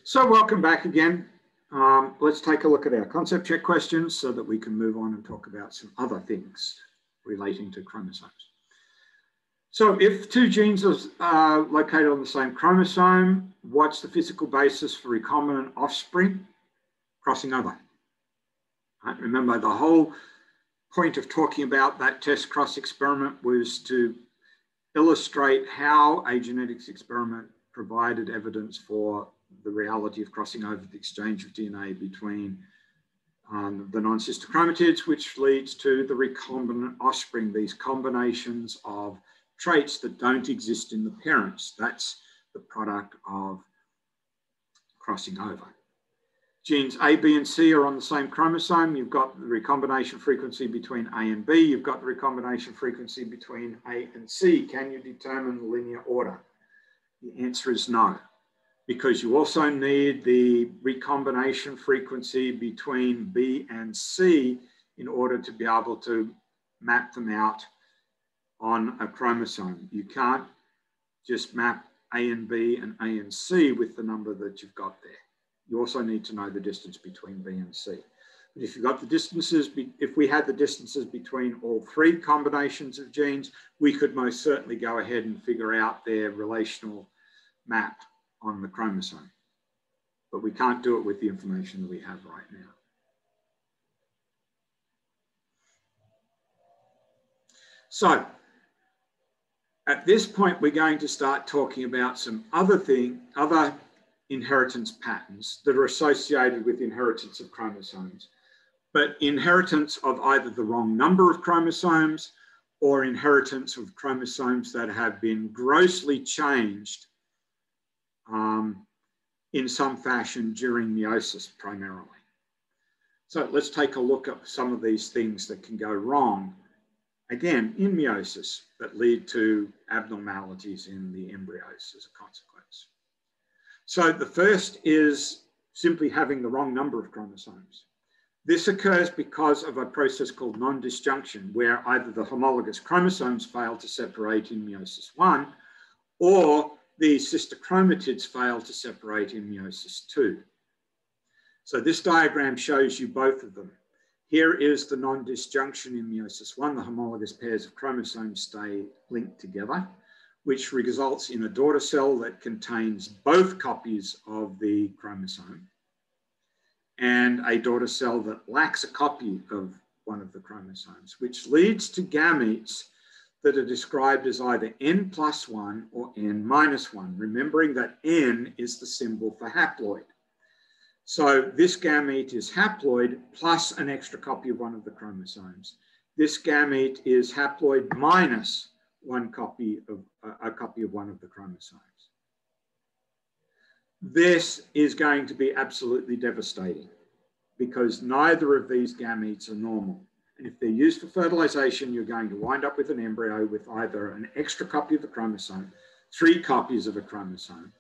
So welcome back again. Let's take a look at our concept check questions so that we can move on and talk about some other things relating to chromosomes. So if two genes are located on the same chromosome, what's the physical basis for recombinant offspring? Crossing over. Right? Remember, the whole point of talking about that test cross experiment was to illustrate how a genetics experiment provided evidence for the reality of crossing over the exchange of DNA between the non-sister chromatids, which leads to the recombinant offspring, these combinations of traits that don't exist in the parents. That's the product of crossing over. Genes A, B, and C are on the same chromosome. You've got the recombination frequency between A and B. You've got the recombination frequency between A and C. Can you determine the linear order? The answer is no, because you also need the recombination frequency between B and C in order to be able to map them out on a chromosome. You can't just map A and B and A and C with the number that you've got there. You also need to know the distance between B and C. But if you've got the distances, if we had the distances between all three combinations of genes, we could most certainly go ahead and figure out their relational map on the chromosome. But we can't do it with the information that we have right now. So at this point, we're going to start talking about some other inheritance patterns that are associated with inheritance of chromosomes, but inheritance of either the wrong number of chromosomes or inheritance of chromosomes that have been grossly changed in some fashion during meiosis primarily. So let's take a look at some of these things that can go wrong, again, in meiosis that lead to abnormalities in the embryos as a consequence. So the first is simply having the wrong number of chromosomes. This occurs because of a process called non-disjunction, where either the homologous chromosomes fail to separate in meiosis 1, or the sister chromatids fail to separate in meiosis 2. So this diagram shows you both of them. Here is the non-disjunction in meiosis 1. The homologous pairs of chromosomes stay linked together, which results in a daughter cell that contains both copies of the chromosome and a daughter cell that lacks a copy of one of the chromosomes, which leads to gametes that are described as either N+1 or N-1, remembering that N is the symbol for haploid. So this gamete is haploid plus an extra copy of one of the chromosomes. This gamete is haploid minus a copy of one of the chromosomes. This is going to be absolutely devastating because neither of these gametes are normal. And if they're used for fertilization, you're going to wind up with an embryo with either an extra copy of the chromosome, 3 copies of a chromosome,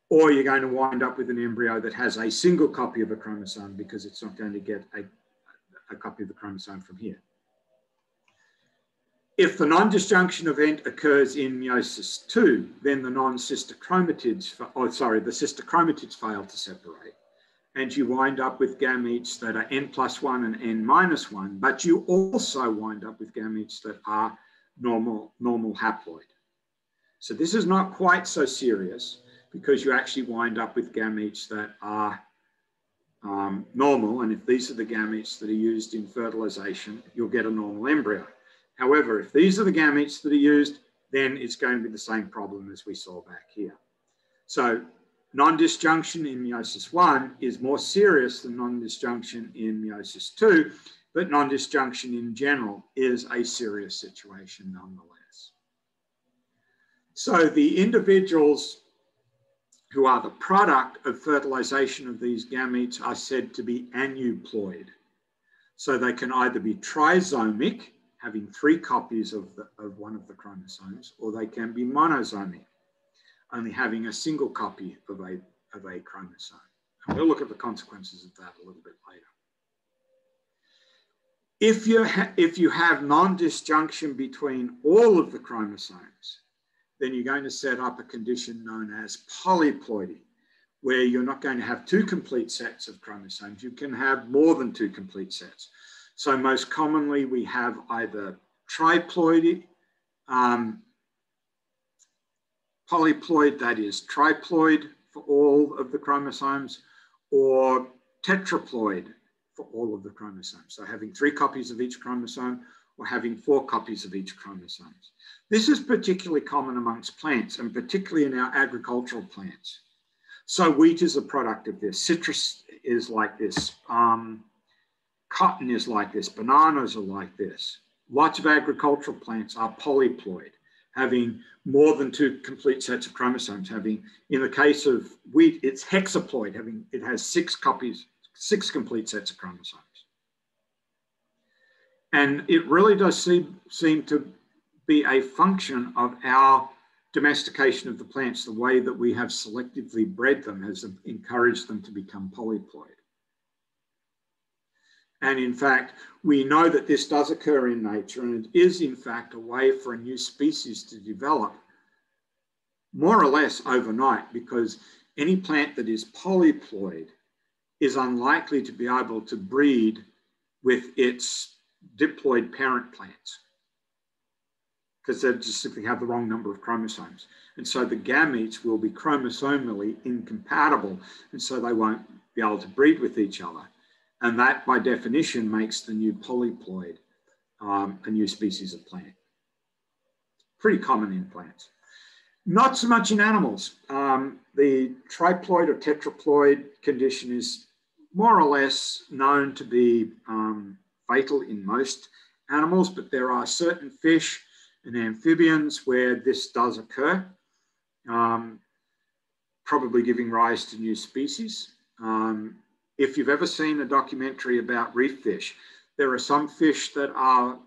or you're going to wind up with an embryo that has a single copy of a chromosome because it's not going to get a copy of the chromosome from here. If the non-disjunction event occurs in meiosis 2, then the sister chromatids fail to separate. And you wind up with gametes that are N+1 and N-1, but you also wind up with gametes that are normal haploid. So this is not quite so serious because you actually wind up with gametes that are normal. And if these are the gametes that are used in fertilization, you'll get a normal embryo. However, if these are the gametes that are used, then it's going to be the same problem as we saw back here. So non-disjunction in meiosis 1 is more serious than non-disjunction in meiosis 2, but non-disjunction in general is a serious situation nonetheless. So the individuals who are the product of fertilization of these gametes are said to be aneuploid. So they can either be trisomic, having 3 copies of one of the chromosomes, or they can be monosomic, only having a single copy of a chromosome. And we'll look at the consequences of that a little bit later. If you have non-disjunction between all of the chromosomes, then you're going to set up a condition known as polyploidy, where you're not going to have two complete sets of chromosomes. You can have more than two complete sets. So most commonly we have either triploid, polyploid, that is triploid for all of the chromosomes, or tetraploid for all of the chromosomes. So having 3 copies of each chromosome or having 4 copies of each chromosome. This is particularly common amongst plants, and particularly in our agricultural plants. So wheat is a product of this. Citrus is like this. Cotton is like this. Bananas are like this. Lots of agricultural plants are polyploid, having more than 2 complete sets of chromosomes. Having, in the case of wheat, it's hexaploid, it has 6 copies, 6 complete sets of chromosomes. And it really does seem to be a function of our domestication of the plants. The way that we have selectively bred them has encouraged them to become polyploid. And in fact, we know that this does occur in nature, and it is in fact a way for a new species to develop more or less overnight, because any plant that is polyploid is unlikely to be able to breed with its diploid parent plants, because they just simply have the wrong number of chromosomes. And so the gametes will be chromosomally incompatible, and so they won't be able to breed with each other. And that, by definition, makes the new polyploid a new species of plant. Pretty common in plants. Not so much in animals. The triploid or tetraploid condition is more or less known to be fatal in most animals, but there are certain fish and amphibians where this does occur, probably giving rise to new species. If you've ever seen a documentary about reef fish, there are some fish that are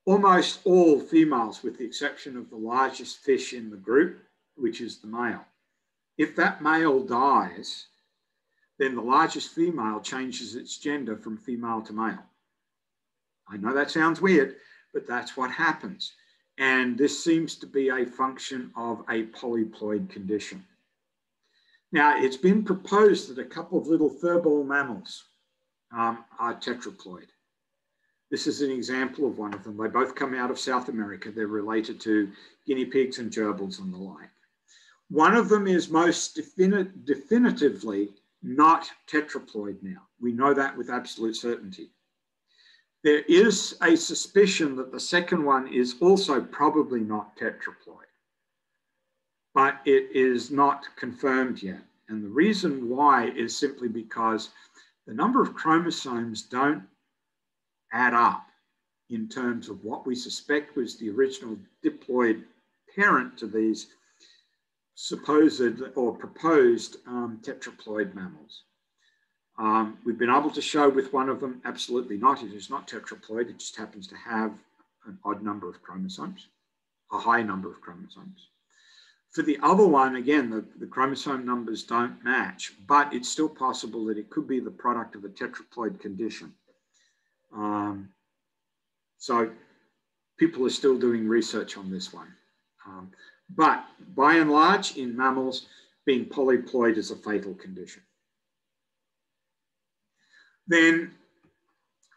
almost all females, with the exception of the largest fish in the group, which is the male. If that male dies, then the largest female changes its gender from female to male. I know that sounds weird, but that's what happens. And this seems to be a function of a polyploid condition. Now, it's been proposed that a couple of little furball mammals are tetraploid. This is an example of one of them. They both come out of South America. They're related to guinea pigs and gerbils and the like. One of them is most definitively not tetraploid now. We know that with absolute certainty. There is a suspicion that the second one is also probably not tetraploid, but it is not confirmed yet. And the reason why is simply because the number of chromosomes don't add up in terms of what we suspect was the original diploid parent to these supposed or proposed tetraploid mammals. We've been able to show with one of them, absolutely not. It is not tetraploid. It just happens to have an odd number of chromosomes, a high number of chromosomes. For the other one, again, the chromosome numbers don't match, but it's still possible that it could be the product of a tetraploid condition. So people are still doing research on this one. But by and large, in mammals, being polyploid is a fatal condition. Then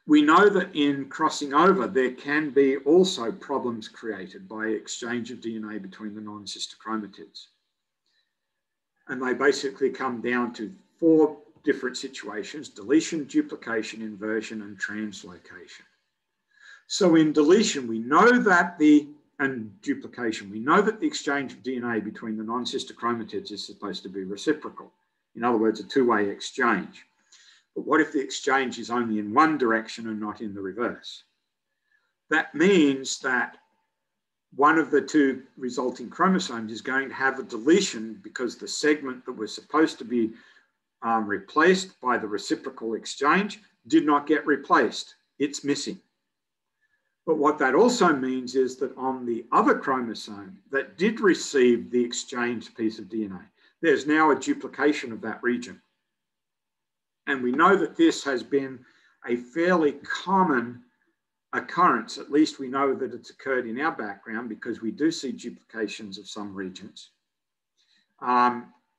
we know that in crossing over, there can be also problems created by exchange of DNA between the non-sister chromatids. And they basically come down to 4 different situations: deletion, duplication, inversion, and translocation. So in deletion, we know that and duplication, we know that the exchange of DNA between the non-sister chromatids is supposed to be reciprocal. In other words, a 2-way exchange. But what if the exchange is only in one direction and not in the reverse? That means that one of the 2 resulting chromosomes is going to have a deletion because the segment that was supposed to be replaced by the reciprocal exchange did not get replaced. It's missing. But what that also means is that on the other chromosome that did receive the exchanged piece of DNA, there's now a duplication of that region. And we know that this has been a fairly common occurrence. At least we know that it's occurred in our background because we do see duplications of some regions.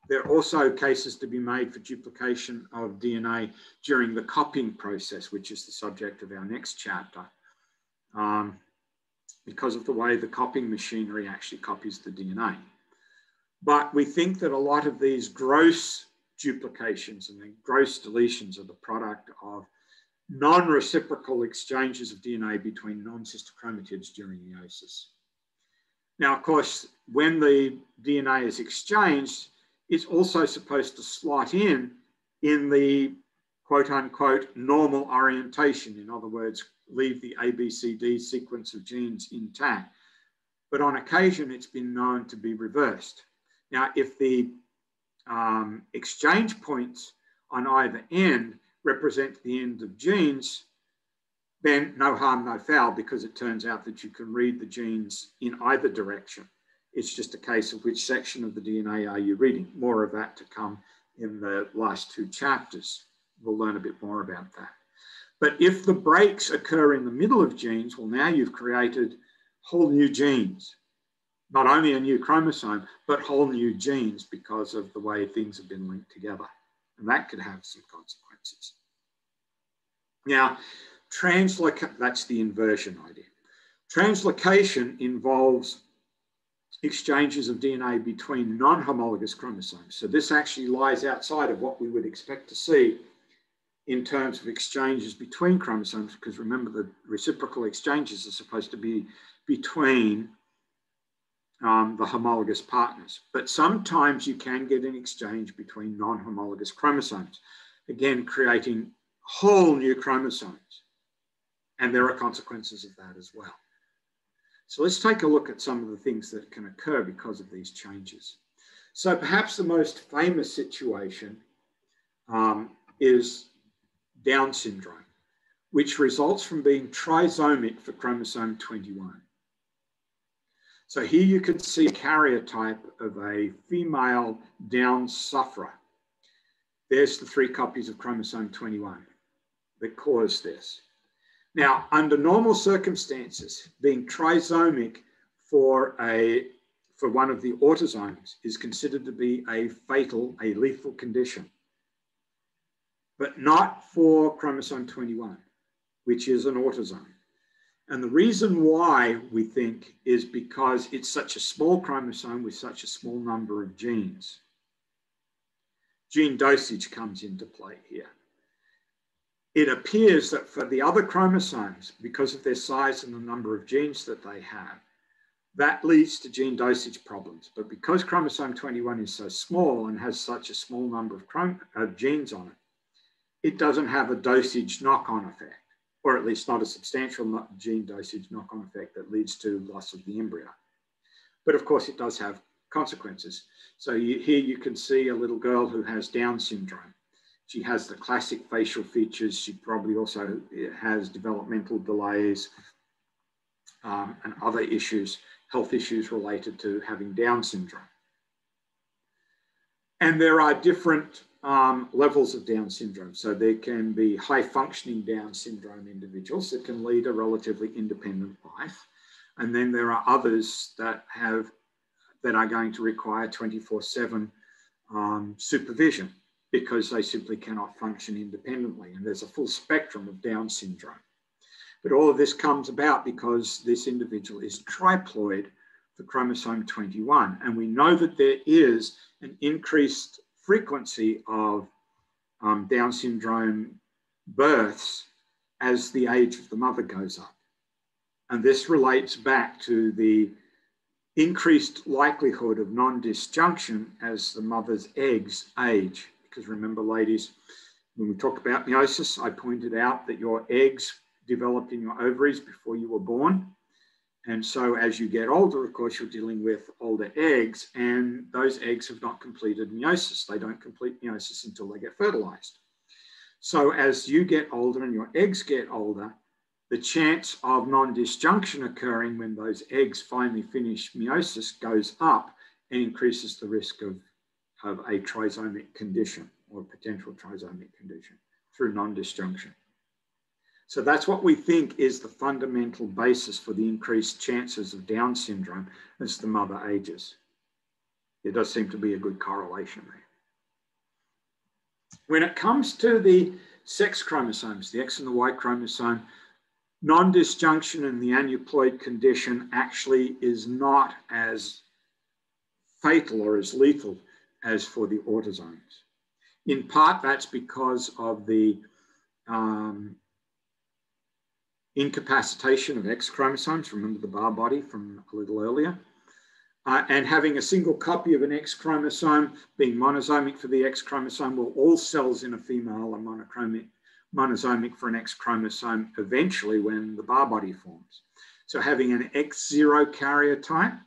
There are also cases to be made for duplication of DNA during the copying process, which is the subject of our next chapter, because of the way the copying machinery actually copies the DNA. But we think that a lot of these gross duplications and the gross deletions are the product of non-reciprocal exchanges of DNA between non-sister chromatids during meiosis. Now, of course, when the DNA is exchanged, it's also supposed to slot in the quote unquote normal orientation. In other words, leave the ABCD sequence of genes intact. But on occasion, it's been known to be reversed. Now, if the exchange points on either end represent the end of genes, then no harm, no foul, because it turns out that you can read the genes in either direction. It's just a case of which section of the DNA are you reading. More of that to come in the last two chapters. We'll learn a bit more about that. But if the breaks occur in the middle of genes, well, now you've created whole new genes. Not only a new chromosome, but whole new genes because of the way things have been linked together. And that could have some consequences. Now, that's the inversion idea. Translocation involves exchanges of DNA between non-homologous chromosomes. So this actually lies outside of what we would expect to see in terms of exchanges between chromosomes, because remember, the reciprocal exchanges are supposed to be between the homologous partners. But sometimes you can get an exchange between non-homologous chromosomes, again, creating whole new chromosomes. And there are consequences of that as well. So let's take a look at some of the things that can occur because of these changes. So perhaps the most famous situation is Down syndrome, which results from being trisomic for chromosome 21. So here you can see a karyotype of a female Down sufferer. There's the 3 copies of chromosome 21 that cause this. Now, under normal circumstances, being trisomic for one of the autosomes is considered to be a lethal condition, but not for chromosome 21, which is an autosome. And the reason why we think is because it's such a small chromosome with such a small number of genes. Gene dosage comes into play here. It appears that for the other chromosomes, because of their size and the number of genes that they have, that leads to gene dosage problems. But because chromosome 21 is so small and has such a small number of genes on it, it doesn't have a dosage knock-on effect, or at least not a substantial gene dosage knock-on effect that leads to loss of the embryo. But of course, it does have consequences. So here you can see a little girl who has Down syndrome. She has the classic facial features. She probably also has developmental delays and other issues, health issues related to having Down syndrome. And there are different levels of Down syndrome. So there can be high functioning Down syndrome individuals that can lead a relatively independent life. And then there are others that are going to require 24/7 supervision, because they simply cannot function independently. And there's a full spectrum of Down syndrome. But all of this comes about because this individual is triploid for chromosome 21. And we know that there is an increased frequency of Down syndrome births as the age of the mother goes up. And this relates back to the increased likelihood of non-disjunction as the mother's eggs age. Because remember, ladies, when we talked about meiosis, I pointed out that your eggs developed in your ovaries before you were born. And so as you get older, of course, you're dealing with older eggs, and those eggs have not completed meiosis. They don't complete meiosis until they get fertilized. So as you get older and your eggs get older, the chance of non-disjunction occurring when those eggs finally finish meiosis goes up and increases the risk of a trisomic condition or potential trisomic condition through non-disjunction. So that's what we think is the fundamental basis for the increased chances of Down syndrome as the mother ages. there does seem to be a good correlation there. When it comes to the sex chromosomes, the X and the Y chromosome, non-disjunction in the aneuploid condition actually is not as fatal or as lethal as for the autosomes. In part, that's because of the incapacitation of X chromosomes. Remember the bar body from a little earlier? And having a single copy of an X chromosome, being monosomic for the X chromosome, well, all cells in a female are monosomic for an X chromosome eventually when the bar body forms. So having an X0 karyotype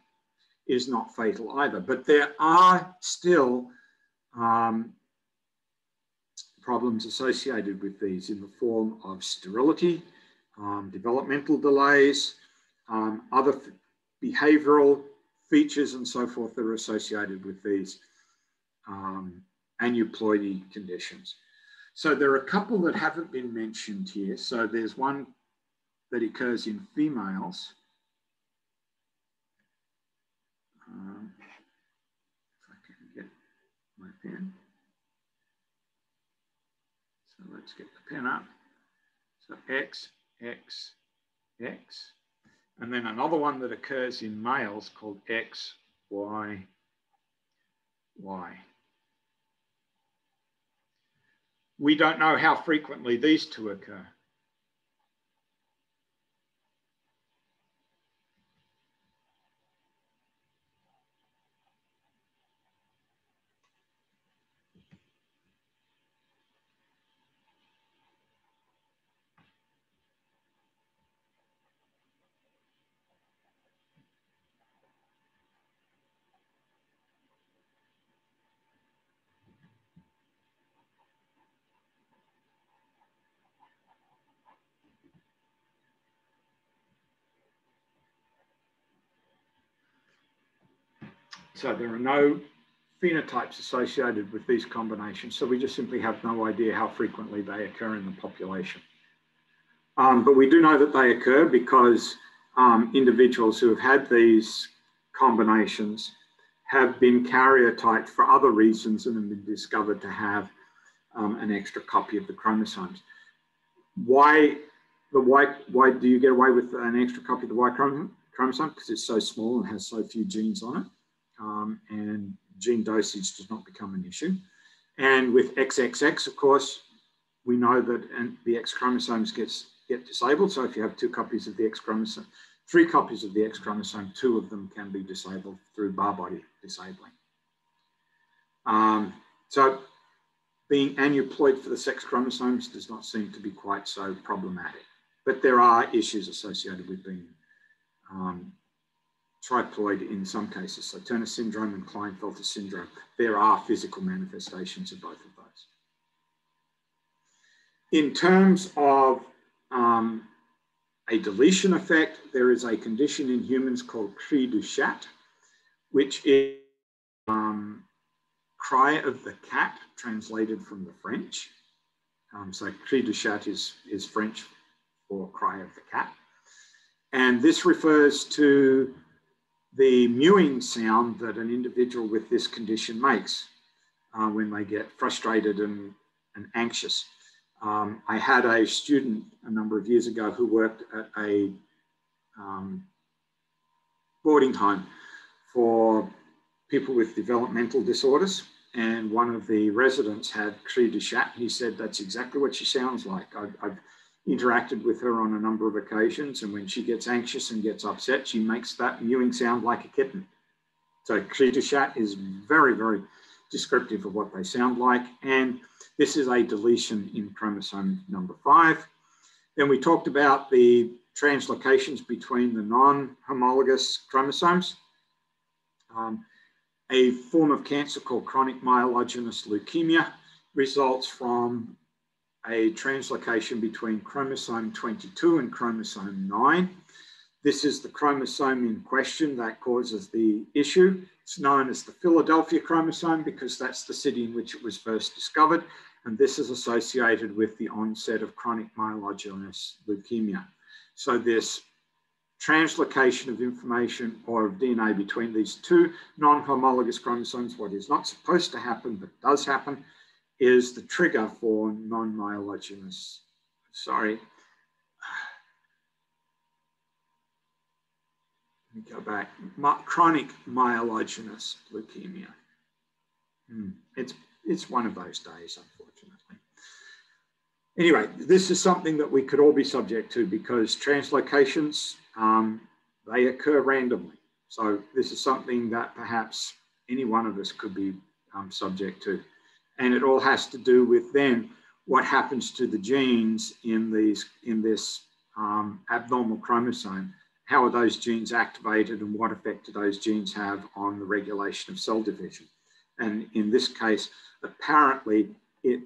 is not fatal either. But there are still problems associated with these in the form of sterility, developmental delays, other behavioral features and so forth that are associated with these aneuploidy conditions. So there are a couple that haven't been mentioned here. So there's one that occurs in females. If I can get my pen. So let's get the pen up. So X, X, X. And then another one that occurs in males called X, Y, Y. We don't know how frequently these two occur. So there are no phenotypes associated with these combinations. So we just simply have no idea how frequently they occur in the population. But we do know that they occur because individuals who have had these combinations have been karyotyped for other reasons and have been discovered to have an extra copy of the chromosomes. Why do you get away with an extra copy of the Y chromosome? Because it's so small and has so few genes on it. And gene dosage does not become an issue. And with XXX, of course, we know that the X chromosomes get disabled. So if you have 2 copies of the X chromosome, 3 copies of the X chromosome, 2 of them can be disabled through bar body disabling. So being aneuploid for the sex chromosomes does not seem to be quite so problematic. But there are issues associated with being triploid in some cases. So Turner syndrome and Klinefelter syndrome, there are physical manifestations of both of those. In terms of a deletion effect, there is a condition in humans called cri du chat, which is cry of the cat, translated from the French. So cri du chat is French for cry of the cat. And this refers to the mewing sound that an individual with this condition makes when they get frustrated and anxious. I had a student a number of years ago who worked at a boarding home for people with developmental disorders. And one of the residents had cri du chat. He said, that's exactly what she sounds like. I've interacted with her on a number of occasions, and when she gets anxious and gets upset, she makes that mewing sound like a kitten. So cri du chat is very, very descriptive of what they sound like, and this is a deletion in chromosome number 5. Then we talked about the translocations between the non-homologous chromosomes. A form of cancer called chronic myelogenous leukemia results from a translocation between chromosome 22 and chromosome 9. This is the chromosome in question that causes the issue. It's known as the Philadelphia chromosome because that's the city in which it was first discovered. And this is associated with the onset of chronic myelogenous leukemia. So this translocation of information or of DNA between these two non-homologous chromosomes, what is not supposed to happen but does happen, is the trigger for non-myelogenous, sorry, let me go back, chronic myelogenous leukemia. It's one of those days, unfortunately. Anyway, this is something that we could all be subject to because translocations, they occur randomly. So this is something that perhaps any one of us could be subject to. And it all has to do with then what happens to the genes in this abnormal chromosome. How are those genes activated and what effect do those genes have on the regulation of cell division? And in this case, apparently it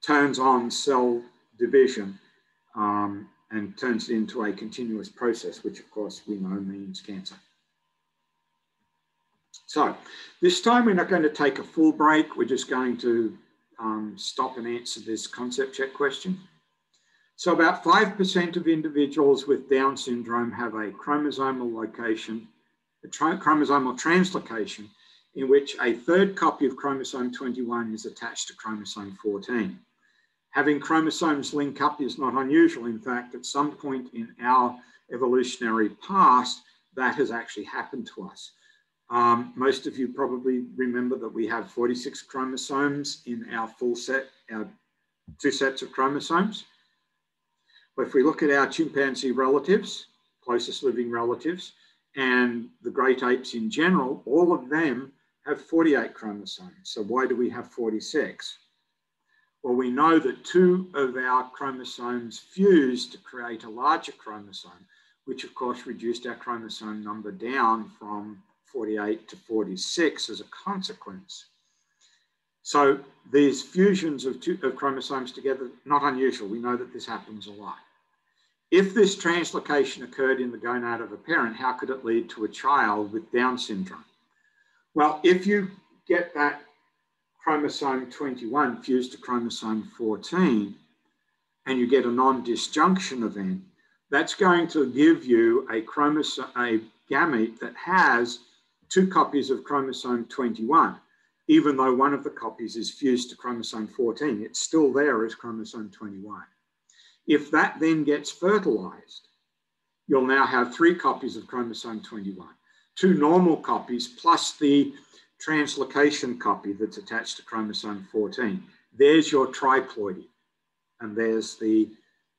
turns on cell division and turns it into a continuous process, which of course we know means cancer. So this time we're not going to take a full break. We're just going to stop and answer this concept check question. So about 5% of individuals with Down syndrome have a chromosomal location, a chromosomal translocation, in which a third copy of chromosome 21 is attached to chromosome 14. Having chromosomes link up is not unusual. In fact, at some point in our evolutionary past, that has actually happened to us. Most of you probably remember that we have 46 chromosomes in our full set, our 2 sets of chromosomes. But if we look at our chimpanzee relatives, closest living relatives, and the great apes in general, all of them have 48 chromosomes. So why do we have 46? Well, we know that 2 of our chromosomes fused to create a larger chromosome, which of course reduced our chromosome number down from 48 to 46 as a consequence. So these fusions of chromosomes together, not unusual. We know that this happens a lot. If this translocation occurred in the gonad of a parent, how could it lead to a child with Down syndrome? Well, if you get that chromosome 21 fused to chromosome 14 and you get a non-disjunction event, that's going to give you a gamete that has 2 copies of chromosome 21. Even though one of the copies is fused to chromosome 14, it's still there as chromosome 21. If that then gets fertilized, you'll now have 3 copies of chromosome 21, 2 normal copies plus the translocation copy that's attached to chromosome 14. There's your triploidy, and there's the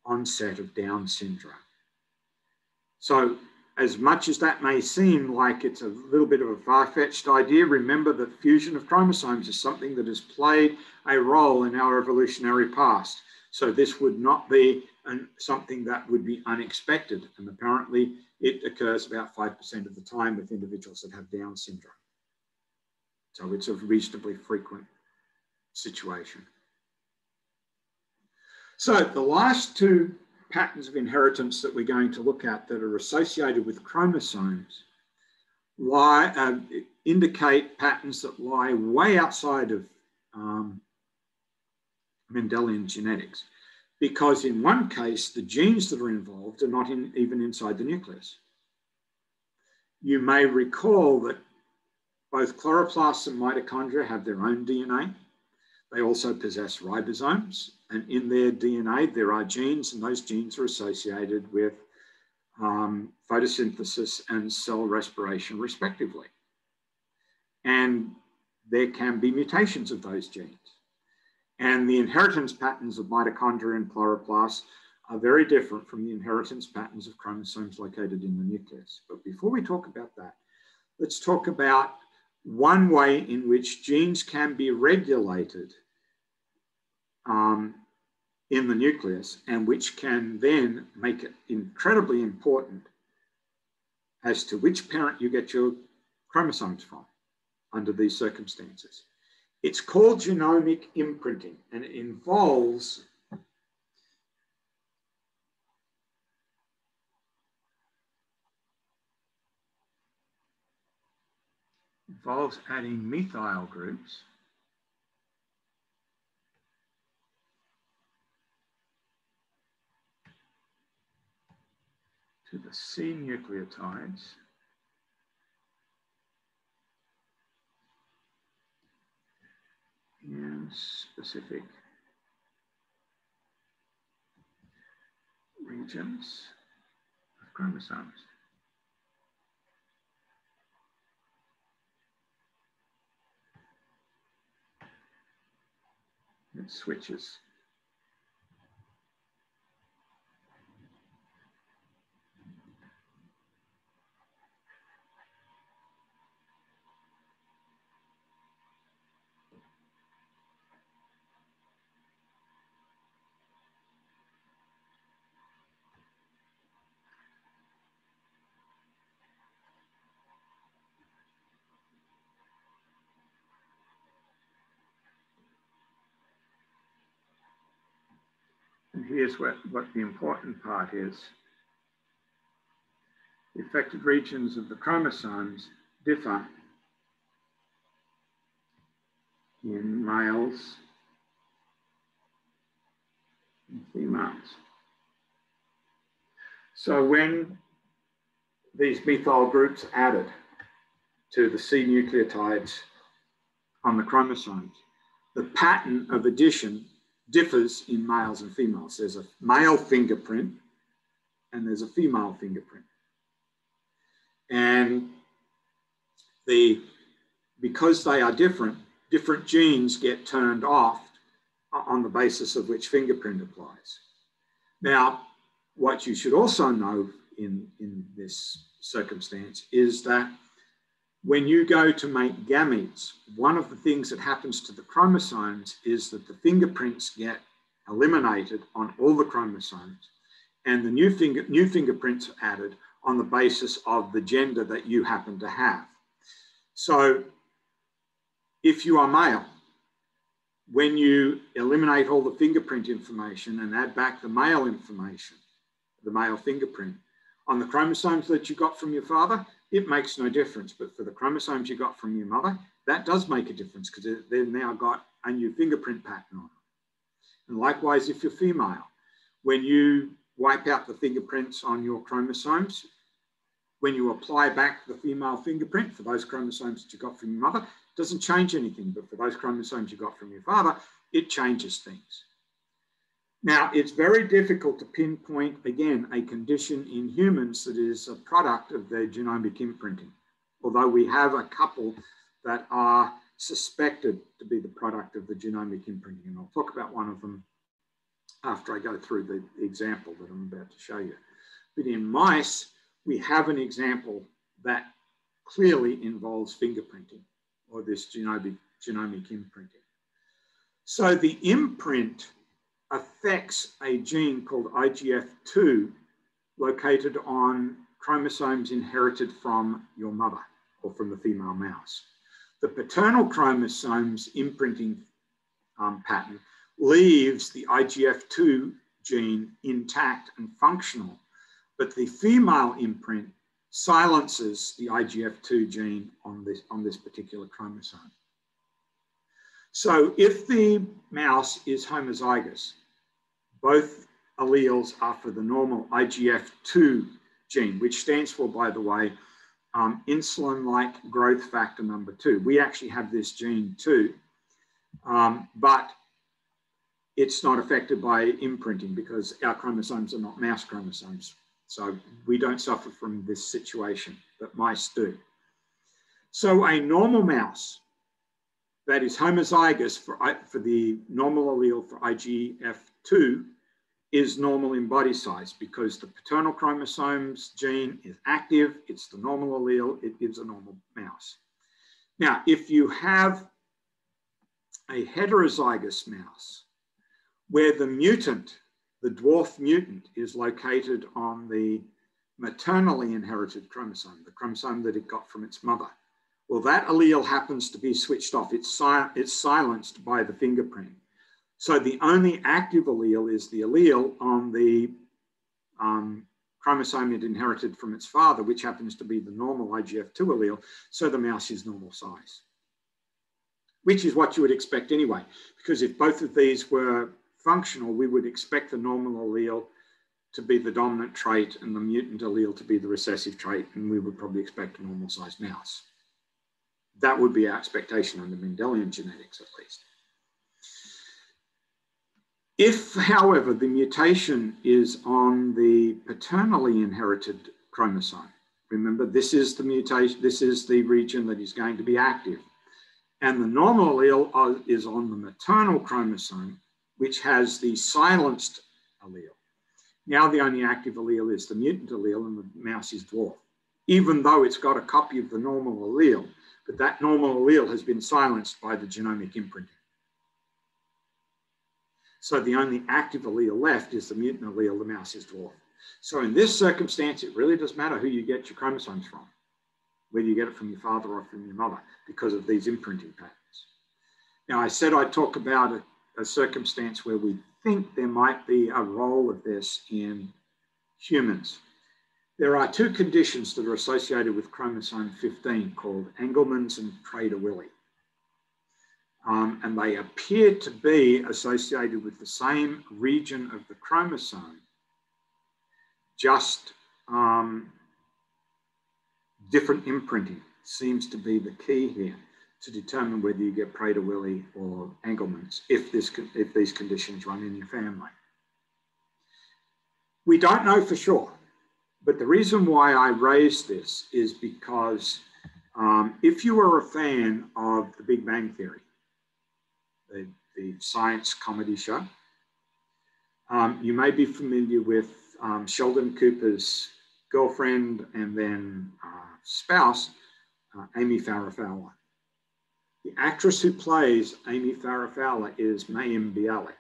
onset of Down syndrome. So as much as that may seem like it's a little bit of a far-fetched idea, remember that fusion of chromosomes is something that has played a role in our evolutionary past. So this would not be something that would be unexpected. And apparently it occurs about 5% of the time with individuals that have Down syndrome. So it's a reasonably frequent situation. So the last 2 patterns of inheritance that we're going to look at that are associated with chromosomes indicate patterns that lie way outside of Mendelian genetics, because in one case, the genes that are involved are not even inside the nucleus. You may recall that both chloroplasts and mitochondria have their own DNA. They also possess ribosomes, and in their DNA, there are genes, and those genes are associated with photosynthesis and cell respiration, respectively. And there can be mutations of those genes. And the inheritance patterns of mitochondria and chloroplasts are very different from the inheritance patterns of chromosomes located in the nucleus. But before we talk about that, let's talk about one way in which genes can be regulated in the nucleus, and which can then make it incredibly important as to which parent you get your chromosomes from under these circumstances. It's called genomic imprinting, and it involves adding methyl groups to the C nucleotides in specific regions of chromosomes. It switches. And here's what the important part is. The affected regions of the chromosomes differ in males and females. So when these methyl groups are added to the C nucleotides on the chromosomes, the pattern of addition differs in males and females. There's a male fingerprint and there's a female fingerprint. And because they are different genes get turned off on the basis of which fingerprint applies. Now, what you should also know in this circumstance is that when you go to make gametes, one of the things that happens to the chromosomes is that the fingerprints get eliminated on all the chromosomes and the new fingerprints are added on the basis of the gender that you happen to have. So if you are male, when you eliminate all the fingerprint information and add back the male information, the male fingerprint, on the chromosomes that you got from your father, it makes no difference. But for the chromosomes you got from your mother, that does make a difference because they've now got a new fingerprint pattern on them. And likewise, if you're female, when you wipe out the fingerprints on your chromosomes, when you apply back the female fingerprint for those chromosomes that you got from your mother, it doesn't change anything. But for those chromosomes you got from your father, it changes things. Now, it's very difficult to pinpoint, again, a condition in humans that is a product of their genomic imprinting, although we have a couple that are suspected to be the product of the genomic imprinting. And I'll talk about one of them after I go through the example that I'm about to show you. But in mice, we have an example that clearly involves fingerprinting or this genomic imprinting. So the imprint affects a gene called IGF2 located on chromosomes inherited from your mother or from the female mouse. The paternal chromosomes imprinting pattern leaves the IGF2 gene intact and functional, but the female imprint silences the IGF2 gene on this particular chromosome. So if the mouse is homozygous, both alleles are for the normal IGF2 gene, which stands for, by the way, insulin-like growth factor number 2. We actually have this gene too, but it's not affected by imprinting because our chromosomes are not mouse chromosomes. So we don't suffer from this situation, but mice do. So a normal mouse that is homozygous for the normal allele for IGF2 is normal in body size because the paternal chromosomes gene is active, it's the normal allele, it gives a normal mouse. Now, if you have a heterozygous mouse where the mutant, the dwarf mutant, is located on the maternally inherited chromosome, the chromosome that it got from its mother, well, that allele happens to be switched off. It's silenced by the fingerprint. So the only active allele is the allele on the chromosome it inherited from its father, which happens to be the normal IGF2 allele. So the mouse is normal size, which is what you would expect anyway, because if both of these were functional, we would expect the normal allele to be the dominant trait and the mutant allele to be the recessive trait, and we would probably expect a normal-sized mouse. That would be our expectation under Mendelian genetics, at least. If, however, the mutation is on the paternally inherited chromosome, remember, this is the mutation, this is the region that is going to be active, and the normal allele is on the maternal chromosome, which has the silenced allele. Now the only active allele is the mutant allele, and the mouse is dwarf, even though it's got a copy of the normal allele, but that normal allele has been silenced by the genomic imprinting. So the only active allele left is the mutant allele, the mouse is dwarf. So in this circumstance, it really does matter who you get your chromosomes from, whether you get it from your father or from your mother, because of these imprinting patterns. Now, I said I'd talk about a circumstance where we think there might be a role of this in humans. There are two conditions that are associated with chromosome 15 called Engelmann's and Prader-Willi. And they appear to be associated with the same region of the chromosome, just different imprinting seems to be the key here to determine whether you get Prader-Willi or Engelmann's if these conditions run in your family. We don't know for sure, but the reason why I raise this is because if you are a fan of The Big Bang Theory, the science comedy show, you may be familiar with Sheldon Cooper's girlfriend and then spouse, Amy Farrah Fowler. The actress who plays Amy Farrah Fowler is Mayim Bialik.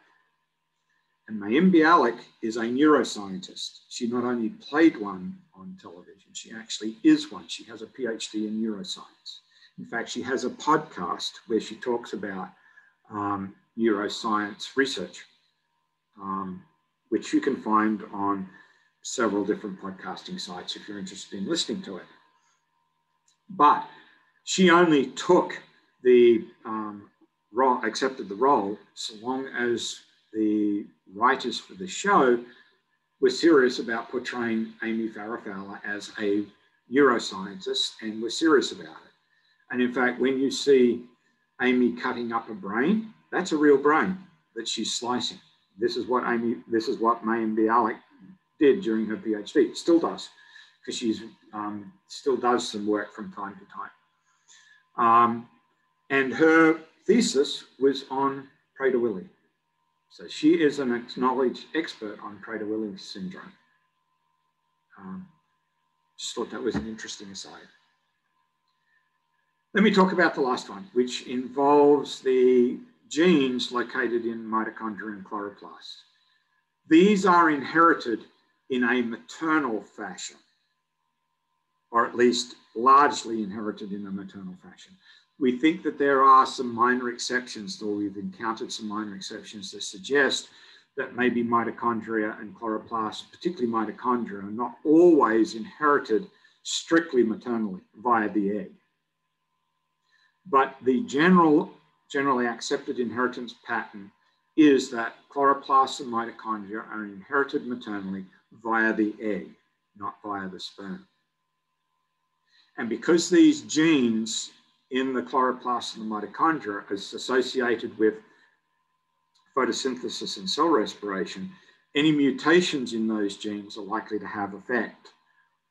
And Mayim Bialik is a neuroscientist. She not only played one on television, she actually is one. She has a PhD in neuroscience. In fact, she has a podcast where she talks about neuroscience research, which you can find on several different podcasting sites if you're interested in listening to it. But she only took the role, accepted the role, so long as the writers for the show were serious about portraying Amy Farrah Fowler as a neuroscientist and were serious about it. And in fact, when you see Amy cutting up a brain, that's a real brain that she's slicing. This is what Mayim Bialik did during her PhD. Still does, because she's still does some work from time to time. And her thesis was on Prader-Willi. So she is an acknowledged expert on Prader-Willi syndrome. Just thought that was an interesting aside. Let me talk about the last one, which involves the genes located in mitochondria and chloroplasts. These are inherited in a maternal fashion, or at least largely inherited in a maternal fashion. We think that there are some minor exceptions, or we've encountered some minor exceptions that suggest that maybe mitochondria and chloroplasts, particularly mitochondria, are not always inherited strictly maternally via the egg. But the generally accepted inheritance pattern is that chloroplasts and mitochondria are inherited maternally via the egg, not via the sperm. And because these genes in the chloroplasts and the mitochondria is associated with photosynthesis and cell respiration, any mutations in those genes are likely to have effect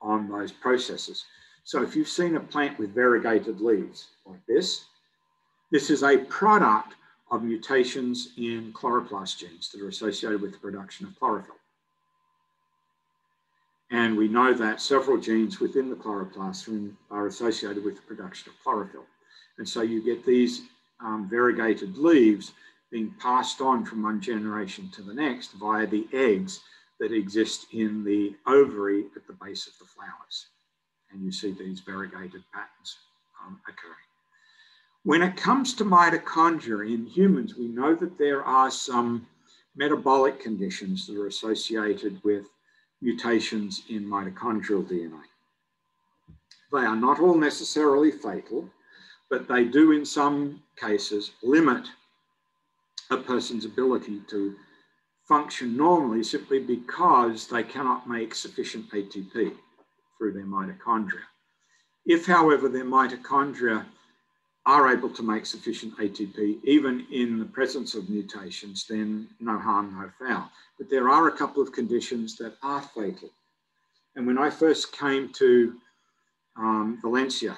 on those processes. So if you've seen a plant with variegated leaves like this is a product of mutations in chloroplast genes that are associated with the production of chlorophyll. And we know that several genes within the chloroplast are associated with the production of chlorophyll. And so you get these variegated leaves being passed on from one generation to the next via the eggs that exist in the ovary at the base of the flowers. And you see these variegated patterns occurring. When it comes to mitochondria in humans, we know that there are some metabolic conditions that are associated with mutations in mitochondrial DNA. They are not all necessarily fatal, but they do in some cases limit a person's ability to function normally simply because they cannot make sufficient ATP through their mitochondria. If, however, their mitochondria are able to make sufficient ATP, even in the presence of mutations, then no harm, no foul. But there are a couple of conditions that are fatal. And when I first came to Valencia,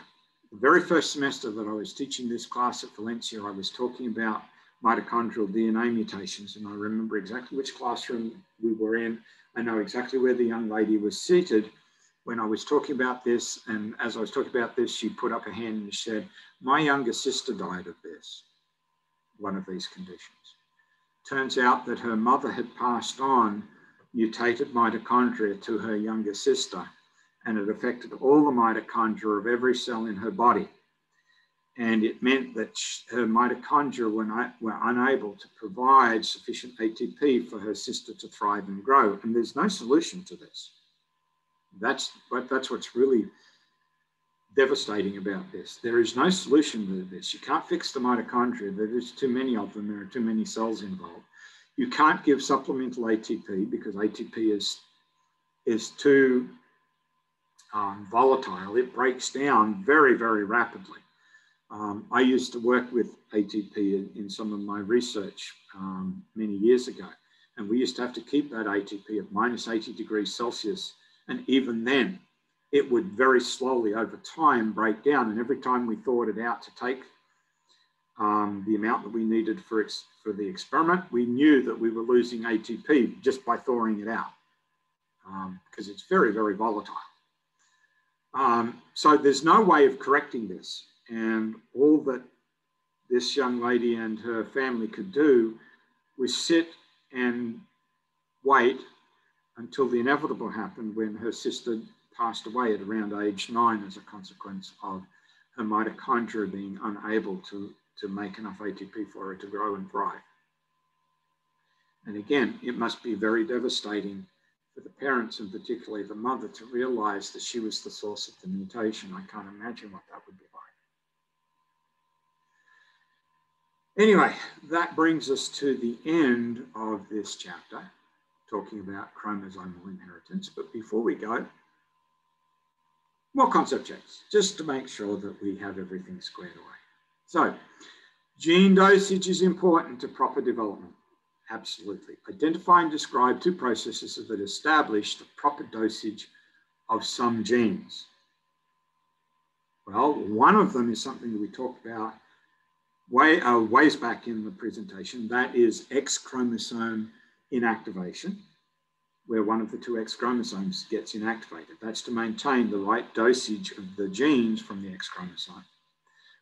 the very first semester that I was teaching this class at Valencia, I was talking about mitochondrial DNA mutations. And I remember exactly which classroom we were in. I know exactly where the young lady was seated when I was talking about this. And as I was talking about this, she put up her hand and said, my younger sister died of this, one of these conditions. Turns out that her mother had passed on mutated mitochondria to her younger sister, and it affected all the mitochondria of every cell in her body. And it meant that her mitochondria were unable to provide sufficient ATP for her sister to thrive and grow. And there's no solution to this. That's what's really devastating about this. There is no solution to this. You can't fix the mitochondria. There's too many of them. There are too many cells involved. You can't give supplemental ATP because ATP is too volatile. It breaks down very, very rapidly. I used to work with ATP in some of my research many years ago, and we used to have to keep that ATP at minus 80 degrees Celsius, and even then, it would very slowly over time break down, and every time we thawed it out to take the amount that we needed for the experiment, we knew that we were losing ATP just by thawing it out because it's very, very volatile. So there's no way of correcting this. And all that this young lady and her family could do was sit and wait until the inevitable happened when her sister passed away at around age 9 as a consequence of her mitochondria being unable to make enough ATP for her to grow and thrive. And again, it must be very devastating for the parents and particularly the mother to realize that she was the source of the mutation. I can't imagine what that would be like. Anyway, that brings us to the end of this chapter, talking about chromosomal inheritance. But before we go, more concept checks, just to make sure that we have everything squared away. So, gene dosage is important to proper development. Absolutely. Identify and describe 2 processes that establish the proper dosage of some genes. Well, one of them is something that we talked about ways back in the presentation. That is X chromosome inactivation, where one of the 2 X chromosomes gets inactivated. That's to maintain the right dosage of the genes from the X chromosome.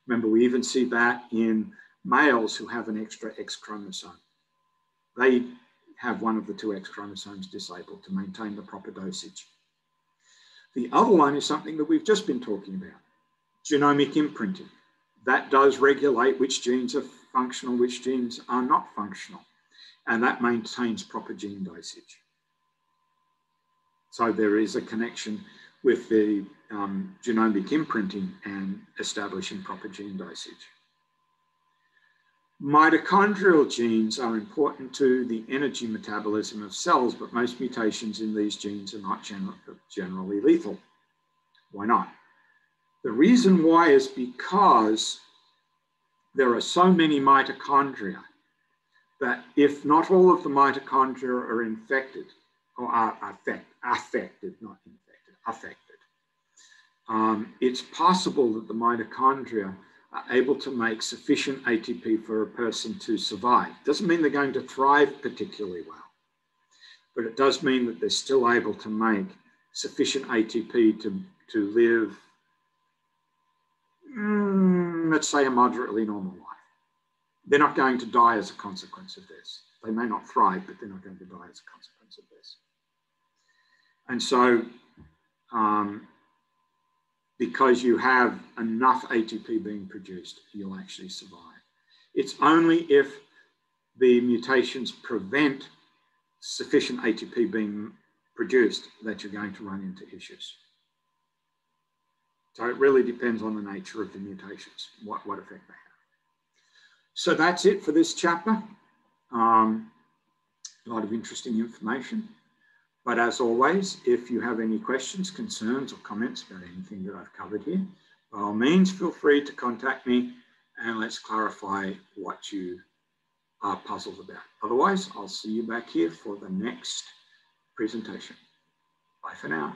Remember, we even see that in males who have an extra X chromosome. They have one of the 2 X chromosomes disabled to maintain the proper dosage. The other one is something that we've just been talking about, genomic imprinting. That does regulate which genes are functional, which genes are not functional, and that maintains proper gene dosage. So there is a connection with the genomic imprinting and establishing proper gene dosage. Mitochondrial genes are important to the energy metabolism of cells, but most mutations in these genes are not generally lethal. Why not? The reason why is because there are so many mitochondria that if not all of the mitochondria are infected, or are affected, not infected, affected, it's possible that the mitochondria are able to make sufficient ATP for a person to survive. Doesn't mean they're going to thrive particularly well, but it does mean that they're still able to make sufficient ATP to live, let's say, a moderately normal life. They're not going to die as a consequence of this. They may not thrive, but they're not going to die as a consequence of this. And so, because you have enough ATP being produced, you'll actually survive. It's only if the mutations prevent sufficient ATP being produced that you're going to run into issues. So it really depends on the nature of the mutations, what effect they have. So that's it for this chapter. A lot of interesting information. But as always, if you have any questions, concerns, or comments about anything that I've covered here, by all means, feel free to contact me and let's clarify what you are puzzled about. Otherwise, I'll see you back here for the next presentation. Bye for now.